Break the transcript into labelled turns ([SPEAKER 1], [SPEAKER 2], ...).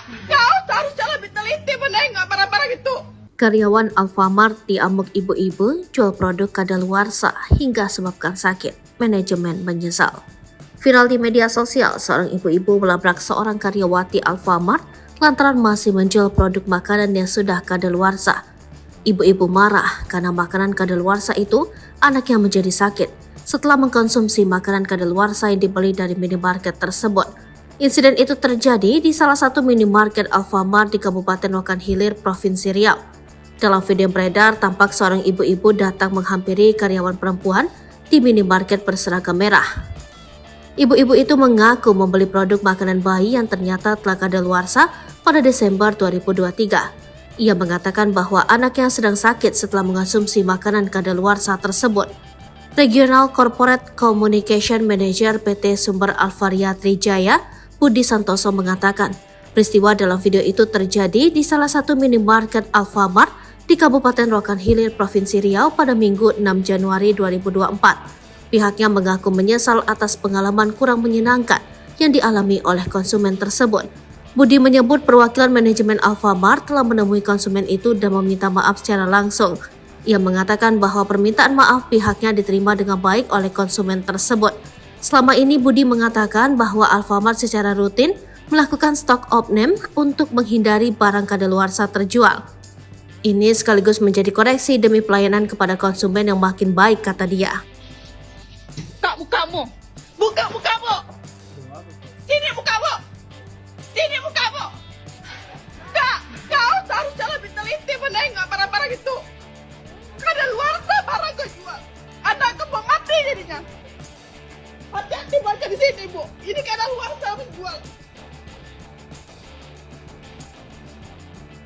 [SPEAKER 1] Kau seharusnya lebih teliti menengok barang-barang itu.
[SPEAKER 2] Karyawan Alfamart diamuk ibu-ibu jual produk kadaluarsa hingga sebabkan sakit. Manajemen menyesal. Viral di media sosial, seorang ibu-ibu melabrak seorang karyawati Alfamart lantaran masih menjual produk makanan yang sudah kadaluarsa. Ibu-ibu marah karena makanan kadaluarsa itu anaknya menjadi sakit setelah mengkonsumsi makanan kadaluarsa yang dibeli dari minimarket tersebut. Insiden itu terjadi di salah satu minimarket Alfamart di Kabupaten Rokan Hilir, Provinsi Riau. Dalam video yang beredar, tampak seorang ibu-ibu datang menghampiri karyawan perempuan di minimarket berseragam merah. Ibu-ibu itu mengaku membeli produk makanan bayi yang ternyata telah kadaluarsa pada Desember 2023. Ia mengatakan bahwa anaknya sedang sakit setelah mengonsumsi makanan kadaluarsa tersebut. Regional Corporate Communication Manager PT Sumber Alvaria Trijaya, Budi Santoso mengatakan, peristiwa dalam video itu terjadi di salah satu minimarket Alfamart di Kabupaten Rokan Hilir, Provinsi Riau pada Minggu 6 Januari 2024. Pihaknya mengaku menyesal atas pengalaman kurang menyenangkan yang dialami oleh konsumen tersebut. Budi menyebut perwakilan manajemen Alfamart telah menemui konsumen itu dan meminta maaf secara langsung. Ia mengatakan bahwa permintaan maaf pihaknya diterima dengan baik oleh konsumen tersebut. Selama ini Budi mengatakan bahwa Alfamart secara rutin melakukan stok opening untuk menghindari barang kadaluarsa terjual. Ini sekaligus menjadi koreksi demi pelayanan kepada konsumen yang makin baik, kata dia.
[SPEAKER 1] Buka mukamu. Buka mukamu. Sini buka.